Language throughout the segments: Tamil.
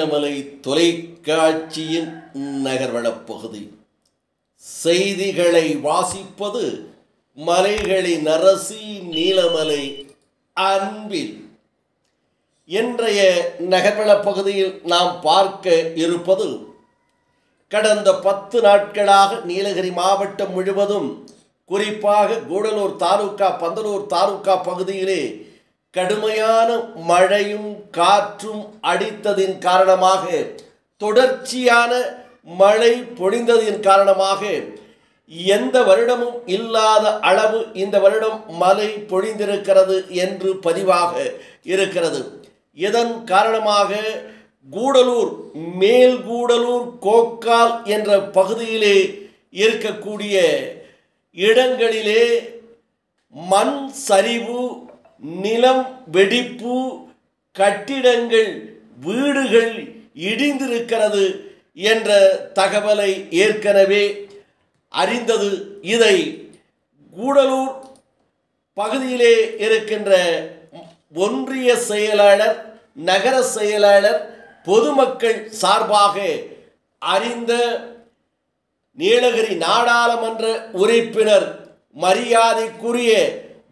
நீலமலை தொலைக்காட்சியின் நகர்வளப் பகுதி. செய்திகளை வாசிப்பது மலைகளின் அரசி நீலமலை அன்பில். இன்றைய நகர்வளப் பகுதியில் நாம் பார்க்க இருப்பது, கடந்த 10 நாட்களாக நீலகிரி மாவட்டம் முழுவதும், குறிப்பாக கூடலூர் தாலுகா, பந்தலூர் தாலுகா பகுதியிலே கடுமையான மழையும் காற்றும் அடித்ததின் காரணமாக, தொடர்ச்சியான மழை பொழிந்ததின் காரணமாக, எந்த வருடமும் இல்லாத அளவு இந்த வருடம் மழை பொழிந்திருக்கிறது என்று பதிவாக இருக்கிறது. இதன் காரணமாக கூடலூர், மேல்கூடலூர், கோக்கால் என்ற பகுதியிலே இருக்கக்கூடிய இடங்களிலே மண் சரிவு, நிலம் வெடிப்பு, கட்டிடங்கள், வீடுகள் இடிந்திருக்கிறது என்ற தகவலை ஏற்கனவே அறிந்தது. இதை கூடலூர் பகுதியிலே இருக்கின்ற ஒன்றிய செயலாளர், நகர செயலாளர், பொதுமக்கள் சார்பாக அறிந்த நீலகிரி நாடாளுமன்ற உறுப்பினர், மரியாதைக்குரிய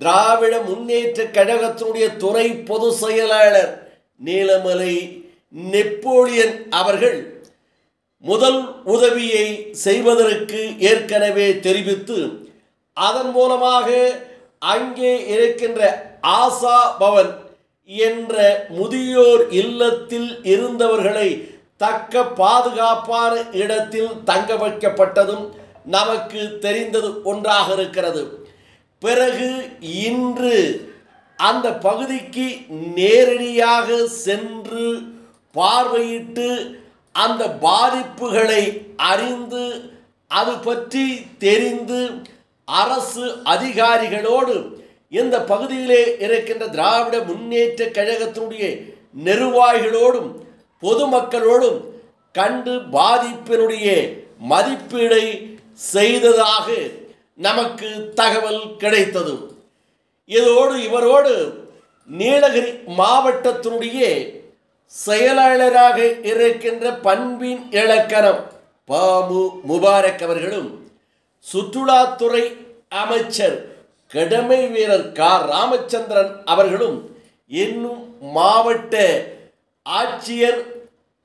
திராவிட முன்னேற்ற கழகத்தினுடைய துணை பொதுச் செயலாளர் நீலமலை நெப்போலியன் அவர்கள் முதல் உதவியை செய்வதற்கு ஏற்கனவே தெரிவித்து, அதன் மூலமாக அங்கே இருக்கின்ற ஆசா பவன் என்ற முதியோர் இல்லத்தில் இருந்தவர்களை தக்க பாதுகாப்பான இடத்தில் தங்க வைக்கப்பட்டதும் நமக்கு தெரிந்தது ஒன்றாக இருக்கிறது. பிறகு இன்று அந்த பகுதிக்கு நேரடியாக சென்று பார்வையிட்டு அந்த பாதிப்புகளை அறிந்து, அது பற்றி தெரிந்து, அரசு அதிகாரிகளோடு, இந்த பகுதியிலே இருக்கின்ற திராவிட முன்னேற்ற கழகத்தினுடைய நிர்வாகிகளோடும் பொதுமக்களோடும் கண்டு பாதிப்பினுடைய மதிப்பீடை செய்ததாக நமக்கு தகவல் கிடைத்தது. இவரோடு நீலகிரி மாவட்டத்தினுடைய செயலாளராக இருக்கின்ற பண்பின் இலக்கணம் பாமு முபாரக் அவர்களும், சுற்றுலாத்துறை அமைச்சர் கடமை வீரர் ராமச்சந்திரன் அவர்களும், இன்னும் மாவட்ட ஆட்சியர்,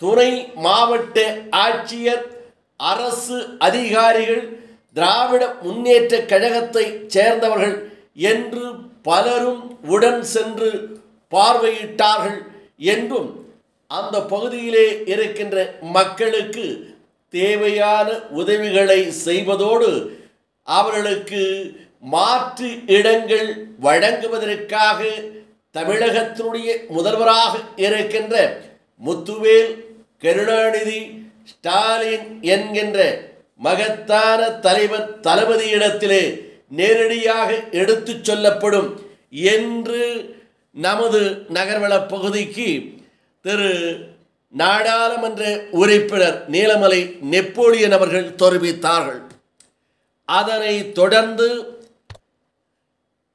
துணை மாவட்ட ஆட்சியர், அரசு அதிகாரிகள், திராவிட முன்னேற்ற கழகத்தை சேர்ந்தவர்கள் என்று பலரும் உடன் சென்று பார்வையிட்டார்கள் என்றும், அந்த பகுதியிலே இருக்கின்ற மக்களுக்கு தேவையான உதவிகளை செய்வதோடு அவர்களுக்கு மாற்று இடங்கள் வழங்குவதற்காக தமிழகத்தினுடைய முதல்வராக இருக்கின்ற முத்துவேல் கருணாநிதி ஸ்டாலின் என்கின்ற மகத்தான தலைவர் தளபதியிடத்திலே நேரடியாக எடுத்து சொல்லப்படும் என்று நமது நகர்வளப் பகுதிக்கு திரு நாடாளுமன்ற உறுப்பினர் நீலமலை நெப்போலியன் அவர்கள் தெரிவித்தார்கள். அதனை தொடர்ந்து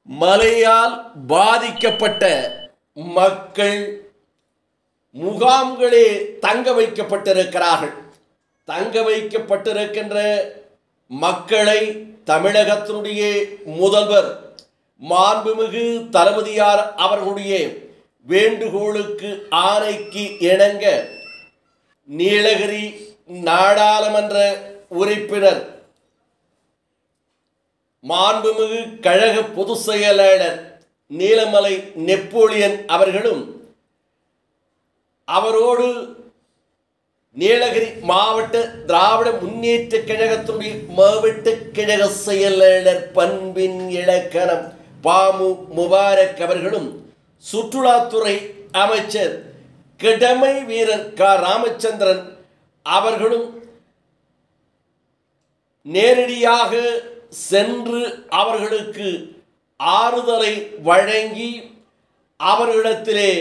மழையால் பாதிக்கப்பட்ட மக்கள் முகாம்களே தங்க வைக்கப்பட்டிருக்கிறார்கள். தங்க வைக்கப்பட்டிருக்கின்ற மக்களை தமிழகத்தினுடைய முதல்வர் மாண்புமிகு தளபதியார் அவர்களுடைய வேண்டுகோளுக்கு, ஆணைக்கு இணங்க நீலகிரி நாடாளுமன்ற உறுப்பினர், மாண்புமிகு கழக பொதுச் செயலாளர் நீலமலை நெப்போலியன் அவர்களும், அவரோடு நீலகிரி மாவட்ட திராவிட முன்னேற்ற கழகத்தினுடைய மாவட்ட கழக செயலாளர் பண்பின் இலக்கணம் பாமு முபாரக் அவர்களும், சுற்றுலாத்துறை அமைச்சர் கடமை வீரர் ராமச்சந்திரன் அவர்களும் நேரடியாக சென்று அவர்களுக்கு ஆறுதலை வழங்கி அவர்களிடத்திலே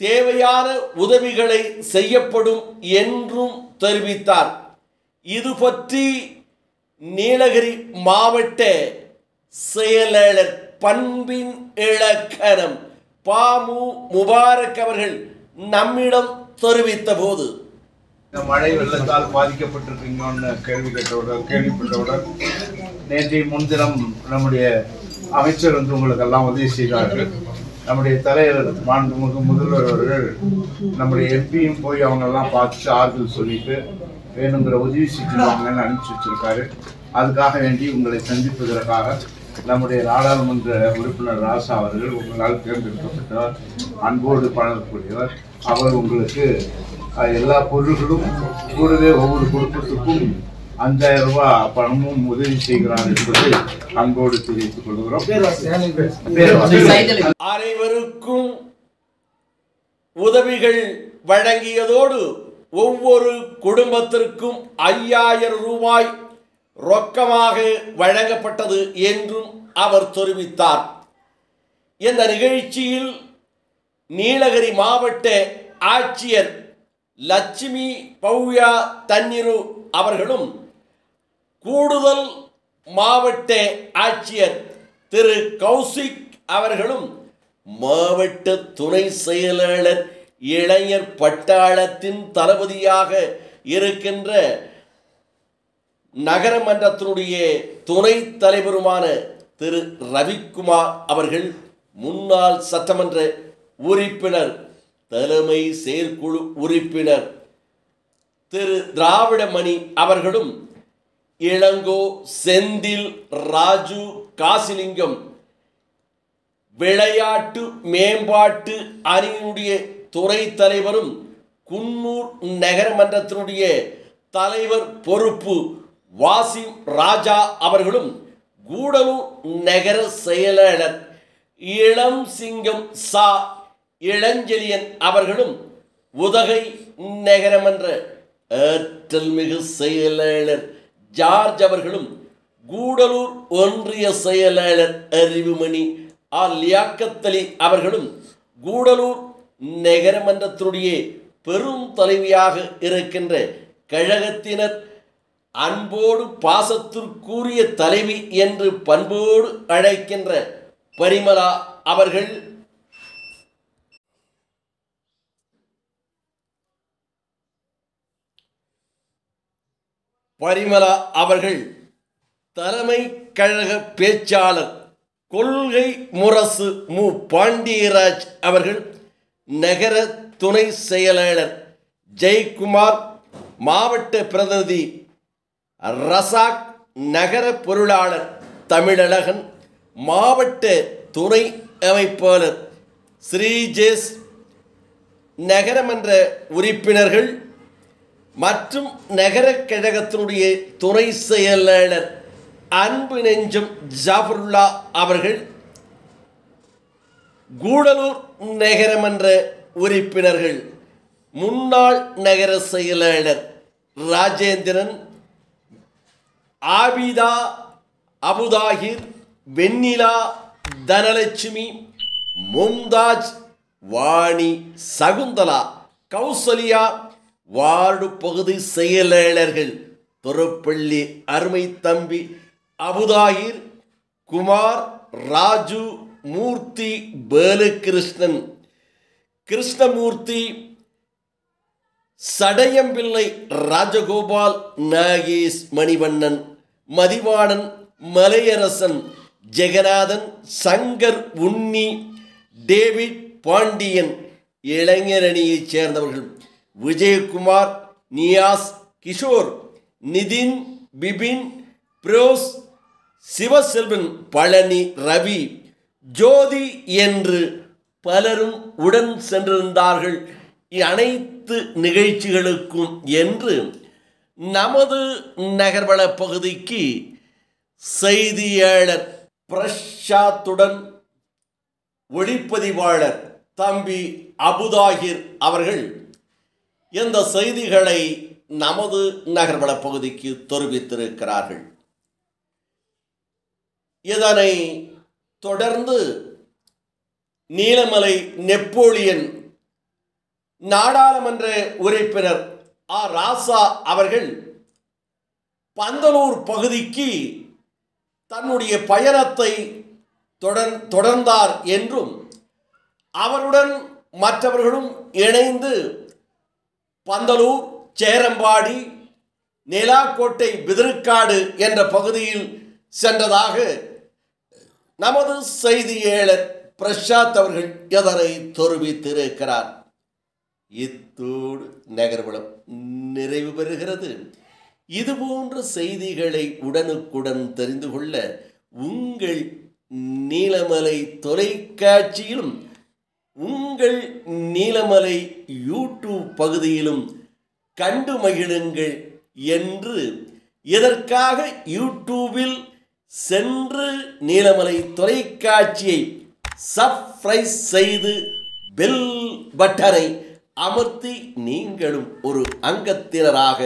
தேவையான உதவிகளை செய்யப்படும் என்றும் தெரிவித்தார். இது பற்றி நீலகிரி மாவட்ட செயலாளர் பண்பின் இலக்கணம் பாமு முபாரக் அவர்கள் நம்மிடம் தெரிவித்த போது, மழை வெள்ளத்தால் பாதிக்கப்பட்டிருக்கீங்கன்னு கேள்விப்பட்டவுடன் நேற்றைய முன்தினம் நம்முடைய அமைச்சர் உங்களுக்கெல்லாம் உதவி செய்தார்கள். நம்முடைய தலைவர் மாண்புமிகு முதல்வர் அவர்கள் நம்முடைய எம்பியும் போய் அவங்கெல்லாம் பார்த்துட்டு ஆறுதல் சொல்லிட்டு வேணுங்கிற உதவி செஞ்சுருவாங்கன்னு அனுப்பிச்சு வச்சிருக்காரு. அதுக்காக வேண்டி உங்களை சந்திப்பதற்காக நம்முடைய நாடாளுமன்ற உறுப்பினர் ராசா அவர்கள் உங்களால் தேர்ந்தெடுக்கப்பட்டவர், அன்போடு பழகக்கூடியவர். அவர் உங்களுக்கு எல்லா பொருள்களும் கூடவே ஒவ்வொரு குடும்பத்துக்கும் 5000 ரூபாய் பணமும் உதவி செய்கிறார் என்பதை அன்போடு தெரிவித்துக் கொள்கிறோம். அனைவருக்கும் உதவிகள் வழங்கியதோடு ஒவ்வொரு குடும்பத்திற்கும் 5000 ரூபாய் ரொக்கமாக வழங்கப்பட்டது என்றும் அவர் தெரிவித்தார். இந்த நிகழ்ச்சியில் நீலகிரி மாவட்ட ஆட்சியர் லட்சுமி பவ்யா தன்னிரு அவர்களும், கூடுதல் மாவட்ட ஆட்சியர் திரு கௌசிக் அவர்களும், மாவட்ட துணை செயலாளர் இளைஞர் பட்டாளத்தின் தளபதியாக இருக்கின்ற நகரமன்றத்தினுடைய துணை தலைவருமான திரு ரவிக்குமார் அவர்கள், முன்னாள் சட்டமன்ற உறுப்பினர் தலைமை செயற்குழு உறுப்பினர் திரு திராவிடமணி அவர்களும், இளங்கோ, செந்தில், ராஜு, காசிலிங்கம் விளையாட்டு மேம்பாட்டு அணியினுடைய துறை தலைவரும், குன்னூர் நகரமன்றத்தினுடைய தலைவர் பொறுப்பு வாசிம் ராஜா அவர்களும், கூடலூர் நகர செயலாளர் இளம் சிங்கம் சா இளஞ்செழியன் அவர்களும், உதகை நகரமன்ற ஏற்றல் மிகு செயலாளர் ஜார்ஜ் அவர்களும், கூடலூர் ஒன்றிய செயலாளர் அறிவுமணி லியாக்கத்தலி அவர்களும், கூடலூர் நகரமன்றத்தினுடைய பெரும் தலைவியாக இருக்கின்ற கழகத்தினர், அன்போடு பாசத்திற்குரிய தலைவி என்று பண்போடு அழைக்கின்ற பரிமளா அவர்கள், தலைமை கழக பேச்சாளர் கொள்கை முரசு மு பாண்டியராஜ் அவர்கள், நகர துணை செயலாளர் ஜெயக்குமார், மாவட்ட பிரதிநிதி ரசாக், நகர பொருளாளர் தமிழழகன், மாவட்ட துணை அமைப்பாளர் ஸ்ரீஜேஷ், நகரமன்ற உறுப்பினர்கள் மற்றும் நகர கழகத்தினுடைய துணை செயலாளர் அன்பு நெஞ்சம் ஜாஃபருல்லா அவர்கள், கூடலூர் நகரமன்ற உறுப்பினர்கள் முன்னாள் நகர செயலாளர் ராஜேந்திரன், ஆபிதா, அபுதாகிர், வெண்ணிலா, தனலட்சுமி, மும்தாஜ், வாணி, சகுந்தலா, கௌசல்யா, வார்டு பகுதி செயலாளர்கள் தொரப்பள்ளி அருமை தம்பி அபுதாகிர், குமார், ராஜு, மூர்த்தி, பாலகிருஷ்ணன், கிருஷ்ணமூர்த்தி, சடையம்பிள்ளை, ராஜகோபால், நாகேஷ், மணிவண்ணன், மதிவாணன், மலையரசன், ஜெகநாதன், சங்கர், உன்னி, டேவிட், பாண்டியன், இளைஞரணியைச் சேர்ந்தவர்கள் விஜயகுமார், நியாஸ், கிஷோர், நிதின், பிபின், பிரோஸ், சிவசெல்வன், பழனி, ரவி, ஜோதி என்று பலரும் உடன் சென்றிருந்தார்கள் அனைத்து நிகழ்ச்சிகளுக்கும் என்று நமது நகர்வள பகுதிக்கு செய்தியாளர் பிரசாத்துடன் ஒளிப்பதிவாளர் தம்பி அபுதாகிர் அவர்கள் இந்த செய்திகளை நமது நகர்வள பகுதிக்கு தெரிவித்திருக்கிறார்கள். இதனை தொடர்ந்து நீலமலை நெப்போலியன் நாடாளுமன்ற உறுப்பினர் ராசா அவர்கள் பந்தலூர் பகுதிக்கு தன்னுடைய பயணத்தை தொடர்ந்தார் என்றும் அவருடன் மற்றவர்களும் இணைந்து பந்தலூர், சேரம்பாடி, நேலாக்கோட்டை, பிதிருக்காடு என்ற பகுதியில் சென்றதாக நமது செய்தியாளர் பிரசாத் அவர்கள் இதனை தெரிவித்திருக்கிறார். இத்தோடு நகர்வலம் நிறைவு பெறுகிறது. இதுபோன்ற செய்திகளை உடனுக்குடன் தெரிந்து கொள்ள உங்கள் நீலமலை தொலைக்காட்சியிலும் உங்கள் நீலமலை யூடியூப் பகுதியிலும் கண்டு மகிழுங்கள் என்று இதற்காக யூடியூபில் சென்று நீலமலை தொலைக்காட்சியை சப்ஸ்கிரைப் செய்து பெல் பட்டனை அமர்த்தி நீங்களும் ஒரு அங்கத்தினராக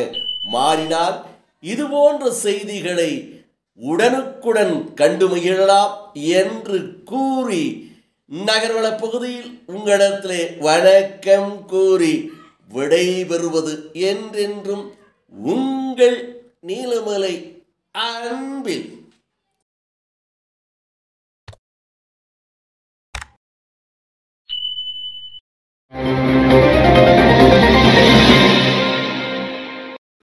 மாறினால் இதுபோன்ற செய்திகளை உடனுக்குடன் கண்டு மகிழலாம் என்று கூறி நகர்வள பகுதியில் உங்களிடத்திலே வணக்கம் கூறி விடைபெறுவது என்றென்றும் உங்கள் நீலமலை அன்பில்